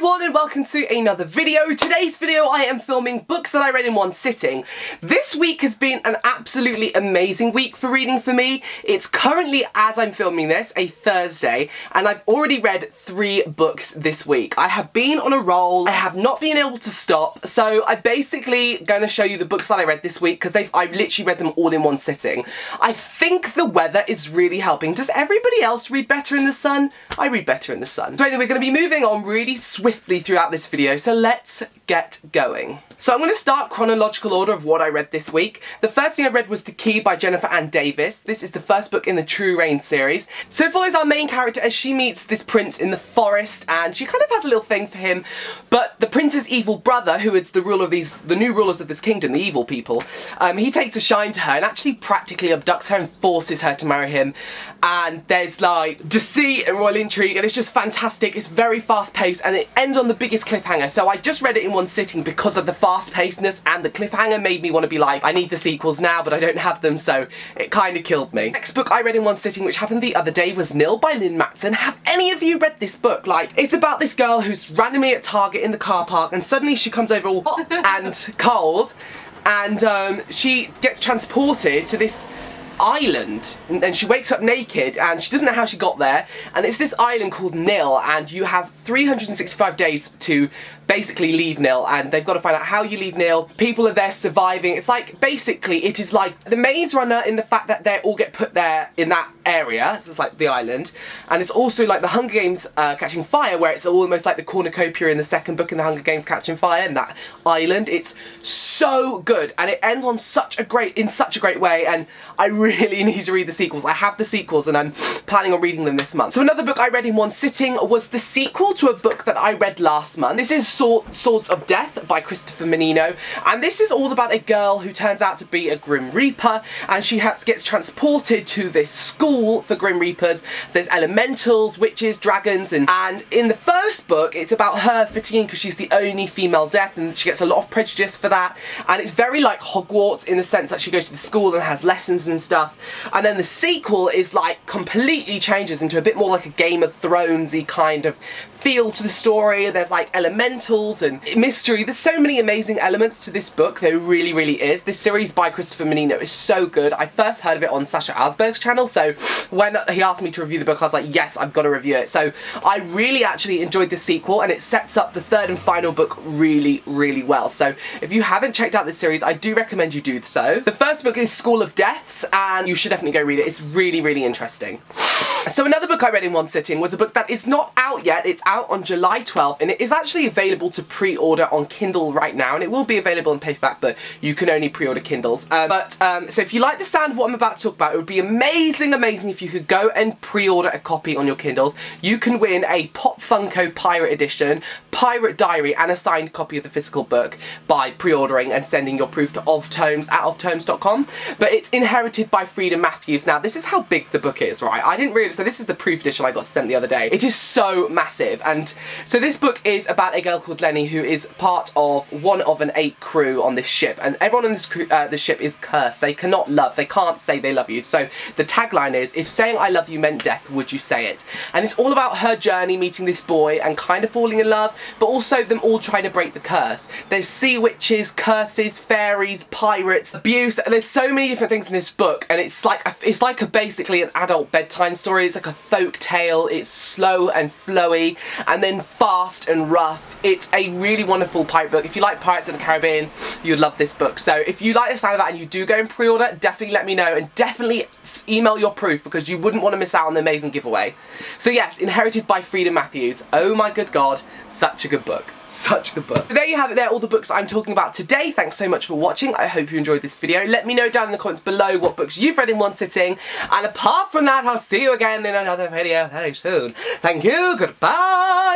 everyone and welcome to another video. Today's video I am filming books that I read in one sitting. This week has been an absolutely amazing week for reading for me. It's currently, as I'm filming this, a Thursday, and I've already read 3 books this week. I have been on a roll, I have not been able to stop, so I'm basically going to show you the books that I read this week because I've literally read them all in one sitting. I think the weather is really helping. Does everybody else read better in the sun? I read better in the sun. So anyway, we're going to be moving on really swiftly throughout this video, so let's get going. So I'm going to start chronological order of what I read this week. The first thing I read was The Key by Jennifer Ann Davis. This is the first book in the True Rain series. So it follows our main character as she meets this prince in the forest, and she kind of has a little thing for him, but the prince's evil brother, who is the new rulers of this kingdom, the evil people, he takes a shine to her and actually practically abducts her and forces her to marry him. And there's like deceit and royal intrigue, and it's just fantastic. It's very fast paced and it ends on the biggest cliffhanger. So I just read it in one sitting because of the fast pacedness, and the cliffhanger made me want to be like, I need the sequels now, but I don't have them, so it kind of killed me. Next book I read in one sitting, which happened the other day, was Nil by Lynn Matson. Have any of you read this book? Like, it's about this girl who's randomly at Target in the car park, and suddenly she comes over all hot and cold, and she gets transported to this island, and she wakes up naked and she doesn't know how she got there, and it's this island called Nil, and you have 365 days to basically leave Nil, and they've got to find out how you leave Nil. People are there surviving. It's like, basically it is like the Maze Runner in the fact that they all get put there in that area, so it's like the island, and it's also like the Hunger Games Catching Fire, where it's almost like the cornucopia in the second book in the Hunger Games Catching Fire, and that island. It's so good, and it ends on such a great way, and I really need to read the sequels. I have the sequels and I'm planning on reading them this month. So another book I read in one sitting was the sequel to a book that I read last month. This is Swords of Death by Christopher Menino, and this is all about a girl who turns out to be a Grim Reaper, and she gets transported to this school for Grim Reapers. There's elementals, witches, dragons, and in the first book it's about her fitting in because she's the only female death, and she gets a lot of prejudice for that, and it's very like Hogwarts in the sense that she goes to the school and has lessons and stuff. And then the sequel is like completely changes into a bit more like a Game of Thrones-y kind of feel to the story. There's like elementals and mystery. There's so many amazing elements to this book. There really is. This series by Christopher Menino is so good. I first heard of it on Sasha Alsberg's channel, so when he asked me to review the book I was like, yes, I've got to review it. So I really actually enjoyed the sequel, and it sets up the third and final book really well. So if you haven't checked out this series, I do recommend you do so. The first book is School of Deaths, and you should definitely go read it. It's really interesting. So another book I read in one sitting was a book that is not out yet. It's out on July 12th, and it is actually available to pre-order on Kindle right now, and it will be available in paperback, but you can only pre-order Kindles. So if you like the sound of what I'm about to talk about, it would be amazing if you could go and pre-order a copy on your Kindles. You can win a Pop Funko Pirate Edition, Pirate Diary, and a signed copy of the physical book by pre-ordering and sending your proof to oftomes at oftomes.com. But it's inherited by Frida Matthews. Now, this is how big the book is, right? I didn't realise, so this is the proof edition I got sent the other day. It is so massive, and so this book is about a girl called Lenny who is part of one of an 8 crew on this ship, and everyone on this crew, the ship is cursed. They cannot love, they can't say they love you. So the tagline is, if saying I love you meant death, would you say it? And it's all about her journey meeting this boy and kind of falling in love, but also them all trying to break the curse. There's sea witches, curses, fairies, pirates, abuse. There's so many different things in this book, and it's like basically an adult bedtime story. It's like a folk tale. It's slow and flowy, and then fast and rough. It's a really wonderful pirate book. If you like Pirates of the Caribbean, you'd love this book. So if you like the sound of that and you do go and pre-order, definitely let me know, and definitely email your proof because you wouldn't want to miss out on the amazing giveaway. So yes, inherited by Frida Matthews. Oh my good God, such a good book. Such a good book. So there you have it there, all the books I'm talking about today. Thanks so much for watching. I hope you enjoyed this video. Let me know down in the comments below what books you've read in one sitting. And apart from that, I'll see you again in another video very soon. Thank you, goodbye!